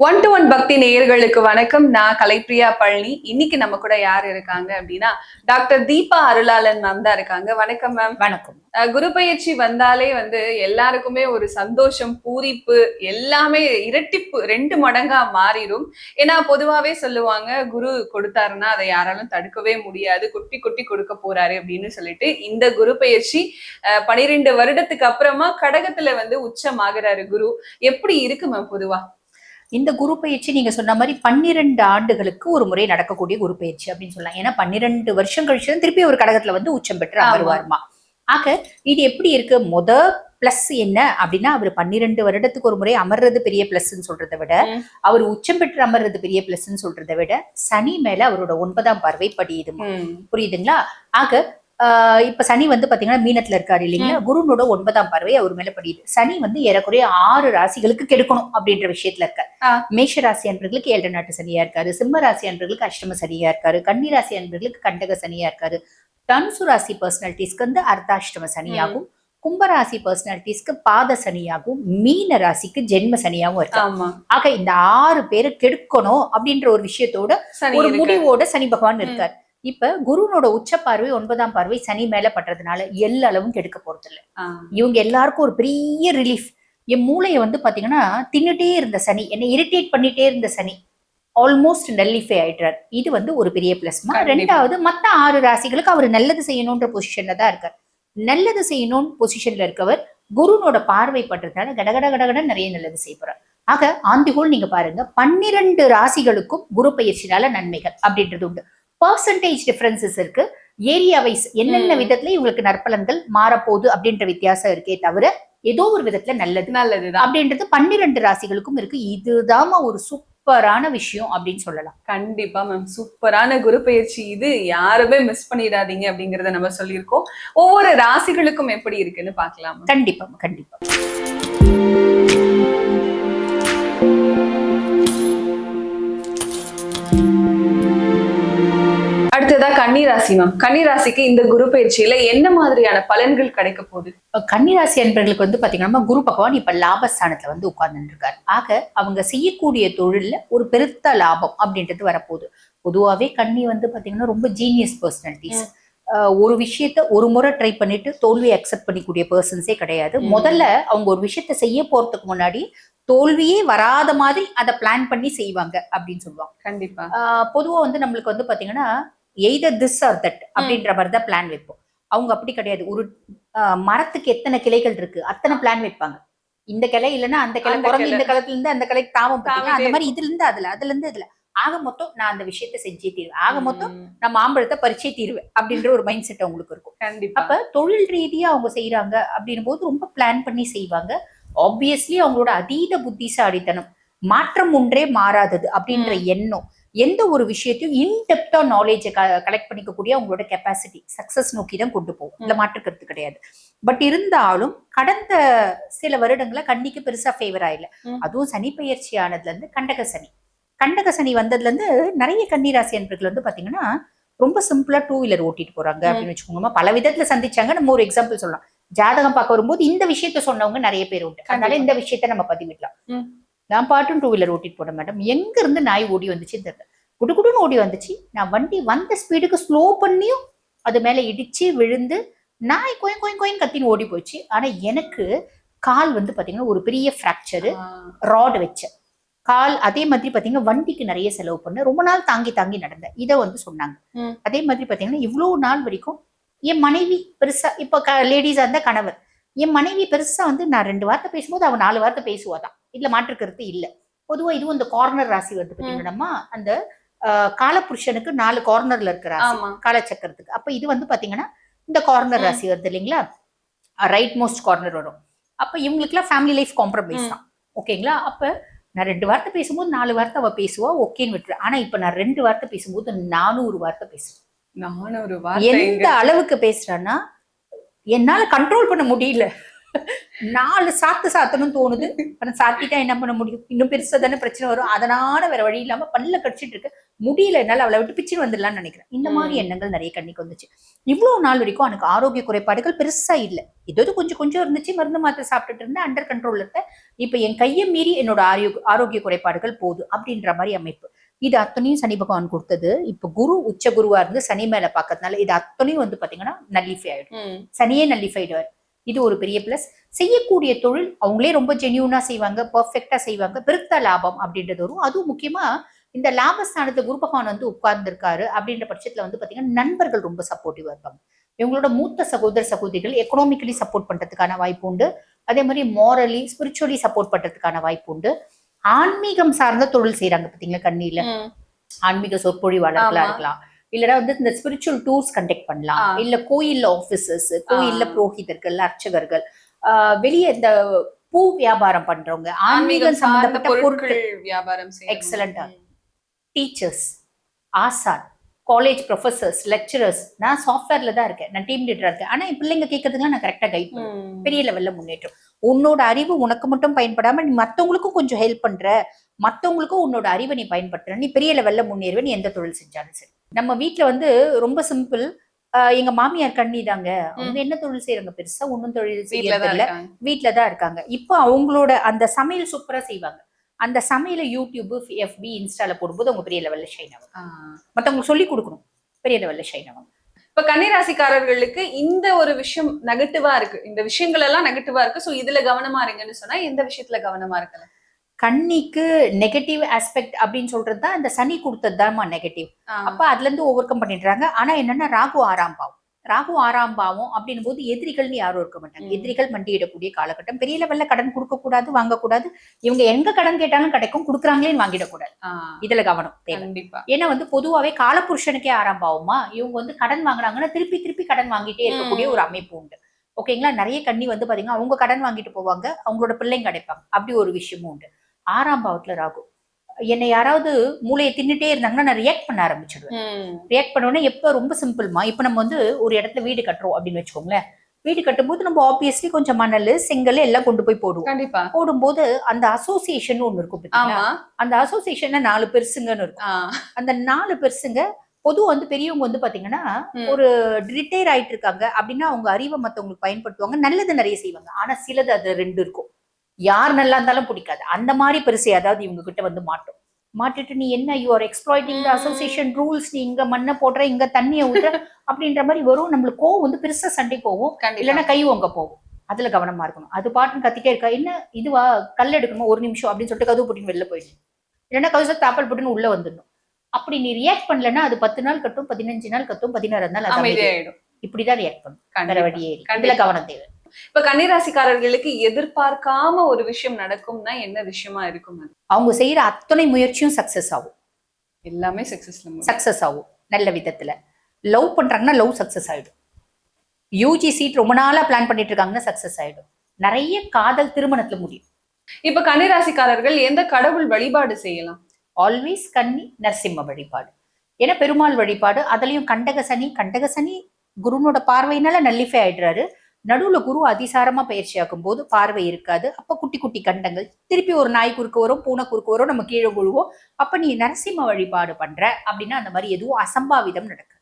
One to one பக்தி நேயர்களுக்கு வணக்கம். நான் கலைப்பிரியா பழனி. இன்னைக்கு நம்ம கூட யார் இருக்காங்க அப்படின்னா டாக்டர் தீபா அருளாளன் மேம் தான் இருக்காங்க. வணக்கம் மேம். வணக்கம். குரு பயிற்சி வந்தாலே எல்லாருக்குமே ஒரு சந்தோஷம், பூரிப்பு எல்லாமே இரட்டிப்பு 2 மடங்கா மாறிடும். ஏன்னா பொதுவாவே சொல்லுவாங்க, குரு கொடுத்தாருன்னா அதை யாராலும் தடுக்கவே முடியாது, கொட்டி கொட்டி கொடுக்க போறாரு அப்படின்னு சொல்லிட்டு. இந்த குரு பயிற்சி 12 வருடத்துக்கு அப்புறமா கடகத்துல உச்சமாகிறாரு குரு. எப்படி இருக்கு மேம் பொதுவா? இந்த குரு பயிற்சி நீங்க சொன்ன மாதிரி 12 ஆண்டுகளுக்கு ஒரு முறை நடக்கக்கூடிய குரு பயிற்சி அப்படின்னு சொல்லலாம். ஏன்னா 12 வருஷம் கழிச்சு திருப்பி ஒரு கடகத்துல உச்சம் பெற்று அமருவாருமா. ஆக இது எப்படி இருக்கு? பிளஸ் என்ன அப்படின்னா, அவர் 12 வருடத்துக்கு ஒரு முறை அமர்றது பெரிய பிளஸ்ன்னு சொல்றதை விட, அவர் உச்சம் பெற்று அமர்றது பெரிய பிளஸ்ன்னு சொல்றதை விட, சனி மேல அவரோட 9ஆம் பார்வை படியுது. புரியுதுங்களா? ஆக இப்ப சனி பாத்தீங்கன்னா மீனத்துல இருக்காரு இல்லைங்களா? குருனோட 9ஆம் பார்வை அவர் மேல படியுது. சனி ஏறக்குறைய 6 ராசிகளுக்கு கெடுக்கணும் அப்படின்ற விஷயத்துல இருக்காரு. மேஷ ராசி அன்பர்களுக்கு 7 நாட்டு சனியா இருக்காரு, சிம்ம ராசி அன்பர்களுக்கு அஷ்டம சனியா இருக்காரு, கன்னி ராசி அன்பர்களுக்கு கண்டக சனியா இருக்காரு, தனுசு ராசி பர்சனாலிட்டிஸ்க்கு அர்த்தாஷ்டம சனியாகும், கும்பராசி பர்சனாலிட்டிஸ்க்கு பாத சனியாகும், மீன ராசிக்கு ஜென்ம சனியாகவும் இருக்கு. ஆக இந்த 6 பேரை கெடுக்கணும் அப்படின்ற ஒரு விஷயத்தோட ஒரு முடிவோட சனி பகவான் இருக்காரு. இப்ப குருனோட உச்ச பார்வை 9ஆம் பார்வை சனி மேல பண்றதுனால எல்லாளவும் கெடுக்க போறது இல்லை. இவங்க எல்லாருக்கும் ஒரு பெரிய ரிலீஃப். என் மூளையை பாத்தீங்கன்னா தின்னுட்டே இருந்த சனி, என்னை இரிட்டேட் பண்ணிட்டே இருந்த சனி ஆல்மோஸ்ட் நல்லிஃபை ஆயிடுறாரு. இது ஒரு பெரிய பிளஸ்மா. ரெண்டாவது, மத்த 6 ராசிகளுக்கு அவர் நல்லது செய்யணும்ன்ற பொசிஷன்ல தான் இருக்கார். நல்லது செய்யணும் பொசிஷன்ல இருக்கவர் குருனோட பார்வை பண்றதுனால கடகட கடகட நிறைய நல்லது செய்ய போறார். ஆக ஆண்டிகோல் நீங்க பாருங்க, 12 ராசிகளுக்கும் குரு பயிற்சினால நன்மைகள் அப்படின்றது உண்டு. பர்சன்டேஜ் டிஃபரன்சஸ் இருக்கு. ஏரியா வைஸ் என்னென்ன விதத்துல இவங்களுக்கு நற்பலன்கள் மாறப்போகுது அப்படின்ற வித்தியாசம் இருக்கே தவிர ஏதோ ஒரு விதத்துல நல்லது அப்படின்றது 12 ராசிகளுக்கும் இருக்கு. இதுதான் ஒரு சூப்பரான விஷயம் அப்படின்னு சொல்லலாம். கண்டிப்பா மேம், சூப்பரான குரு பயிற்சி இது. யாருமே மிஸ் பண்ணிடாதீங்க அப்படிங்கறத நம்ம சொல்லியிருக்கோம். ஒவ்வொரு ராசிகளுக்கும் எப்படி இருக்குன்னு பாக்கலாம். கண்டிப்பா கண்டிப்பா. அடுத்ததா கன்னிராசி மேம். கன்னிராசிக்கு இந்த குரு பயிற்சியில என்ன மாதிரியான பலன்கள் கிடைக்க போகுது? கன்னிராசி அன்பர்களுக்கு பாத்தீங்கன்னா குரு பகவான் இப்ப லாபஸ்தானத்துல உட்கார்ந்துட்டு இருக்காரு. ஆக அவங்க செய்யக்கூடிய தொழில்ல ஒரு பெருத்த லாபம் அப்படின்றது வரப்போகுது. பொதுவாவே கன்னி பாத்தீங்கன்னா ரொம்ப ஜீனியஸ் பர்சனாலிட்டிஸ். ஒரு விஷயத்த ஒரு முறை ட்ரை பண்ணிட்டு தோல்வியை அக்செப்ட் பண்ணிக்கூடிய பர்சன்ஸே கிடையாது. முதல்ல அவங்க ஒரு விஷயத்த செய்ய போறதுக்கு முன்னாடி தோல்வியே வராத மாதிரி அதை பிளான் பண்ணி செய்வாங்க அப்படின்னு சொல்லுவாங்க. கண்டிப்பா. பொதுவா நம்மளுக்கு பாத்தீங்கன்னா எய்தர் திஸ் ஆர் தட் அப்படின்ற மாதிரி தான் பிளான் வைப்போம். அவங்க அப்படி கிடையாது. ஒரு மரத்துக்கு எத்தனை கிளைகள் இருக்கு அத்தனை பிளான் வைப்பாங்க. இந்த கிளை இல்லைன்னா அந்த கிளை, குறைஞ்ச இந்த கிளத்துல இருந்து அந்த கிளைக்கு தாவம் அந்த மாதிரி இதுல இருந்து அதுல இருந்து இதுல ஆக மொத்தம் நான் அந்த விஷயத்த செஞ்சே தீருவேன், ஆக மொத்தம் நான் மாம்பழத்தை பறிச்சே தீருவேன் அப்படின்ற ஒரு மைண்ட் செட் அவங்களுக்கு இருக்கும். அப்ப தொழில் ரீதியா அவங்க செய்யறாங்க அப்படின்னும் போது ரொம்ப பிளான் பண்ணி செய்வாங்க. ஆப்வியஸ்லி அவங்களோட அதீத புத்திசாலித்தனம், மாற்றம் ஒன்றே மாறாதது அப்படின்ற எண்ணம், எந்த ஒரு விஷயத்தையும் இன்டெப்தா நாலேஜ் கலெக்ட் பண்ணிக்கக்கூடிய அவங்களோட கெப்பாசிட்டி சக்சஸ் நோக்கி தான் கொண்டு போகும். இதுல மாற்றுக்கிறது கிடையாது. பட் இருந்தாலும் கடந்த சில வருடங்கள கன்னிக்கு பெருசா ஃபேவர் ஆயில. அதுவும் சனி பயிற்சி ஆனதுல இருந்து கண்டக சனி வந்ததுல இருந்து நிறைய கன்னிராசி அன்பர்கள் பாத்தீங்கன்னா ரொம்ப சிம்பிளா 2 வீலர் ஓட்டிட்டு போறாங்க அப்படின்னு வச்சுக்கோங்க. பல விதத்துல சந்திச்சாங்க. நம்ம ஒரு எக்ஸாம்பிள் சொல்லலாம். ஜாதகம் பார்க்க வரும்போது இந்த விஷயத்த சொன்னவங்க நிறைய பேர் உண்டு. அதனால இந்த விஷயத்த நம்ம பதிவிடலாம். நான் பாட்டும் 2 வீலர் ஓட்டிட்டு போட மேடம், எங்க இருந்து நாய் ஓடி வந்துச்சு தெரியல, குடுகுடுன்னு ஓடி வந்துச்சு. நான் வண்டி வந்த ஸ்பீடுக்கு ஸ்லோ பண்ணியும் அது மேல இடிச்சு விழுந்து நாய் கோயின் கத்தின்னு ஓடி போச்சு. ஆனா எனக்கு கால் பாத்தீங்கன்னா ஒரு பெரிய பிராக்சரு, ராட் வச்ச கால். அதே மாதிரி பாத்தீங்கன்னா வண்டிக்கு நிறைய செலவு பண்ண, ரொம்ப நாள் தாங்கி நடந்த இதை சொன்னாங்க. அதே மாதிரி பாத்தீங்கன்னா இவ்வளவு நாள் வரைக்கும் என் மனைவி பெருசா, இப்ப லேடிஸா இருந்தா கணவர், என் மனைவி பெருசா நான் 2 வார்த்தை பேசும்போது அவன் 4 வார்த்தை பேசுவாதான். இதுல மாற்றுக்கிறது இல்ல. பொதுவா இதுவும் இந்த கார்னர் ராசி பாத்தீங்கன்னா அந்த காலபுருஷனுக்கு 4 கார்னர்ல இருக்கிற காலச்சக்கரத்துக்கு. அப்ப இது பாத்தீங்கன்னா இந்த கார்னர் ராசி வருது இல்லைங்களா, ரைட் மோஸ்ட் கார்னர் வரும். அப்ப இவங்களுக்கு எல்லாம் ஃபேமிலி லைஃப் காம்ப்ரமைஸ் தான். ஓகேங்களா? அப்ப நான் 2 வார்த்தை பேசும்போது 4 வார்த்தை அவ பேசுவா, ஓகேன்னு விட்டுரு. ஆனா இப்ப நான் 2 வார்த்தை பேசும்போது 400 வார்த்தை பேசுவேன். எந்த அளவுக்கு பேசுறான்னா என்னால கண்ட்ரோல் பண்ண முடியல. 4 சாத்தணும்னு தோணுது. ஆனா சாத்திட்டா என்ன பண்ண முடியும்? இன்னும் பெருசா தானே பிரச்சனை வரும். அதனால வேற வழி இல்லாம பல்ல கடிச்சிட்டு இருக்கு. முடியல என்னால அவளை விட்டு பிச்சுன்னு வந்துடலாம்னு நினைக்கிறேன். இந்த மாதிரி எண்ணங்கள் நிறைய கண்ணிக்கு வந்துச்சு. இவ்வளவு நாள் வரைக்கும் எனக்கு ஆரோக்கிய குறைபாடுகள் பெருசா இல்ல. ஏதோ கொஞ்சம் கொஞ்சம் இருந்துச்சு. மருந்து மாத்திரை சாப்பிட்டுட்டு இருந்தேன். அண்டர் கண்ட்ரோல்ல இருந்தேன். இப்ப என் கையை மீறி என்னோட ஆரோக்கிய குறைபாடுகள் போகுது அப்படின்ற மாதிரி அமைப்பு. இது அத்தனையும் சனி பகவான் கொடுத்தது. இப்ப குரு உச்ச குருவா இருந்து சனி மேல பாக்கிறதுனால இது அத்தனையும் வந்து பாத்தீங்கன்னா நல்லிஃபை ஆயிடும். சனியே நல்லிஃபைடுவார். இது ஒரு பெரிய பிளஸ். செய்யக்கூடிய தொழில் அவங்களே ரொம்ப ஜென்யூனா செய்வாங்க, பெர்ஃபெக்டா செய்வாங்க, பெருத்த லாபம் அப்படின்றது வரும். அதுவும் முக்கியமா இந்த லாபஸ்தானத்துல குரு பகவான் வந்து உட்கார்ந்துருக்காரு அப்படின்ற பட்சத்துல வந்து பாத்தீங்கன்னா நண்பர்கள் ரொம்ப சப்போர்ட்டிவா இருப்பாங்க. இவங்களோட மூத்த சகோதர சகோதரிகள் எக்கனாமிக்கலி சப்போர்ட் பண்றதுக்கான வாய்ப்பு உண்டு. அதே மாதிரி மாரலி ஸ்பிரிச்சுவலி சப்போர்ட் பண்றதுக்கான வாய்ப்பு உண்டு. ஆன்மீகம் சார்ந்த தொழில் செய்யறாங்க பாத்தீங்களா கண்ணியில, ஆன்மீக சொற்பொழிவாளர்களா இருக்கலாம், இல்லைன்னா வந்து இந்த ஸ்பிரிச்சுவல் டூர்ஸ் கண்டக்ட் பண்ணலாம், இல்ல கோயில்ல ஆபீசர்ஸ், கோயில்ல புரோகிதர்கள், அர்ச்சகர்கள், வெளியே இந்த பூ வியாபாரம் பண்றவங்க, ஆன்மீகம் சம்பந்தப்பட்ட பொருட்கள் வியாபாரம், எக்ஸலண்டா டீச்சர்ஸ், ஆசான், காலேஜ் ப்ரொஃபசர்ஸ், லெக்சரர்ஸ். நான் சாஃப்ட்வேர்ல தான் இருக்கேன், நான் டீம் லீடரா இருக்கேன். ஆனா என் பிள்ளைங்க கேட்கறதுக்குலாம் நான் கரெக்டா கைட் பண்ணுவேன். பெரிய லெவல்ல முன்னேற்றம். உன்னோட அறிவு உனக்கு மட்டும் பயன்படாம நீ மத்தவங்களுக்கும் கொஞ்சம் ஹெல்ப் பண்ற, மத்தவங்களுக்கும் உன்னோட அறிவை நீ பயன்படுத்துற, நீ பெரிய லெவல்ல முன்னேறுவே. நீ எந்த தொழில் செஞ்சாலும் சரி. நம்ம வீட்டுல வந்து ரொம்ப சிம்பிள். எங்க மாமியார் கண்ணி தாங்க. அவங்க என்ன தொழில் செய்யறாங்க? பெருசா ஒன்னும் தொழில் செய்யறதில்ல, வீட்டுலதான் இருக்காங்க. இப்ப அவங்களோட அந்த சமையல் சூப்பரா செய்வாங்க. அந்த சமையல யூடியூப், எஃபி, இன்ஸ்டால போடும்போது அவங்க பெரிய லெவல்ல ஷைன் ஆகும். மத்தவங்களுக்கு சொல்லி கொடுக்கணும், பெரிய லெவல்ல ஷைன் ஆகும். இப்ப கன்னிராசிக்காரர்களுக்கு இந்த ஒரு விஷயம் நெகட்டிவா இருக்கு, இந்த விஷயங்கள் எல்லாம் நெகட்டிவா இருக்கு, சோ இதுல கவனமா இருங்கன்னு சொன்னா எந்த விஷயத்துல கவனமா இருக்கல? கண்ணிக்கு நெகட்டிவ் ஆஸ்பெக்ட் அப்படின்னு சொல்றதுதான் இந்த சனி கொடுத்ததுதான்மா நெகட்டிவ். அப்ப அதுல இருந்து ஓவர் கம் பண்ணிடுறாங்க. ஆனா என்னன்னா ராகு 6ஆம் பாவம், ராகு 6ஆம் பாவம் அப்படின்னும் போது எதிரிகள்னு யாரும் இருக்க மாட்டாங்க. எதிரிகள் மண்டியிடக்கூடிய காலகட்டம். பெரிய லெவல்ல கடன் கொடுக்க கூடாது, வாங்கக்கூடாது. இவங்க எங்க கடன் கேட்டாலும் கிடைக்கும், கொடுக்குறாங்களேன்னு வாங்கிடக்கூடாது. இதுல கவனம் தேவை. ஏன்னா வந்து பொதுவாவே காலபுருஷனுக்கே 6ஆம் பாவமா, இவங்க வந்து கடன் வாங்குறாங்கன்னா திருப்பி திருப்பி கடன் வாங்கிட்டே இருக்கக்கூடிய ஒரு அமைப்பு உண்டு. ஓகேங்களா? நிறைய கண்ணி வந்து பாத்தீங்கன்னா அவங்க கடன் வாங்கிட்டு போவாங்க, அவங்களோட பிள்ளைங்க கிடைப்பாங்க. அப்படி ஒரு விஷயமும் உண்டு. 6ஆம் பாவத்துல ராகு. என்னை யாராவது மூளையை தின்னுட்டே இருந்தாங்கன்னா நான் ரியாக்ட் பண்ண ஆரம்பிச்சிடுவேன். ரியாக்ட் பண்ணோன்னா எப்ப ரொம்ப சிம்பிள்மா. இப்ப நம்ம வந்து ஒரு இடத்துல வீடு கட்டுறோம் அப்படின்னு வச்சுக்கோங்களேன். வீடு கட்டும் போது நம்ம ஆப்வியஸ்லி கொஞ்சம் மணல், செங்கல் எல்லாம் கொண்டு போய் போடுவோம். கண்டிப்பா போடும்போது அந்த அசோசியேஷன் ஒண்ணு இருக்கும். அந்த அசோசியேஷன்ல 4 பெருசுங்கன்னு இருக்கும். அந்த 4 பெருசுங்க பொதுவா வந்து பெரியவங்க வந்து பாத்தீங்கன்னா ஒரு ரிட்டையர் ஆயிட்டு இருக்காங்க அப்படின்னா அவங்க அறிவை மத்தவங்களுக்கு பயன்படுத்துவாங்க, நல்லது நிறைய செய்வாங்க. ஆனா சிலது அது 2 இருக்கும். யார் நல்லா இருந்தாலும் பிடிக்காது. அந்த மாதிரி பெருசு அதாவது இவங்க கிட்ட வந்து மாட்டிட்டு நீ என்ன you are exploiting the association rules, நீ இங்க மண்ணை போடுற, இங்க தண்ணியை ஊத்துற அப்படின்ற மாதிரி வரும். நம்மளுக்கு கோவம் வந்து பெருசா சண்டை போகும், இல்லைன்னா கை உங்க போகும். அதுல கவனமா இருக்கணும். அது பாட்டுன்னு கத்திட்டே இருக்கா, என்ன இதுவா கல் எடுக்கணுமா 1 நிமிஷம் அப்படின்னு சொல்லிட்டு கதவு போட்டு வெளில போயிடணும், இல்லைன்னா கவுச தாப்பல் போட்டுன்னு உள்ள வந்துடணும். அப்படி நீ ரியாக்ட் பண்ணலன்னா அது 10 நாள் கட்டும், 15 நாள் கட்டும், 16 நாள் அமைதியாயிடும். இப்படிதான் ரியாக்ட் பண்ணும். வேற வழியே இல்லை. இதுல கவனம் தேவை. இப்ப கன்னிராசிக்காரர்களுக்கு எதிர்பார்க்காம ஒரு விஷயம் நடக்கும்னா என்ன விஷயமா இருக்கும்? அவங்க செய்யற அத்தனை முயற்சியும் சக்சஸ் ஆகும். எல்லாமே சக்சஸ் ஆகும் நல்ல விதத்துல. லவ் பண்றாங்கன்னா லவ் சக்சஸ் ஆயிடும். யூஜி சீட் ரொம்ப நாளா பிளான் பண்ணிட்டு இருக்காங்கன்னா சக்சஸ் ஆயிடும். நிறைய காதல் திருமணத்துல முடியும். இப்ப கன்னிராசிக்காரர்கள் எந்த கடவுள் வழிபாடு செய்யலாம்? ஆல்வேஸ் கன்னி நரசிம்ம வழிபாடு. ஏன்னா பெருமாள் வழிபாடு. அதுலயும் கண்டகசனி குருனோட பார்வையினால நல்லிஃபை ஆயிடுறாரு. நடுவுல குரு அதிசாரமா பயிற்சி ஆகும் போது பார்வை இருக்காது. அப்ப குட்டி குட்டி கண்டங்கள், திருப்பி ஒரு நாய் குறுக்கு வரும், பூனை குறுக்கு வரும், நம்ம கீழே விழுவோம். அப்ப நீ நரசிம்ம வழிபாடு பண்ற அப்படின்னா அந்த மாதிரி எதுவும் அசம்பாவிதம் நடக்கும்.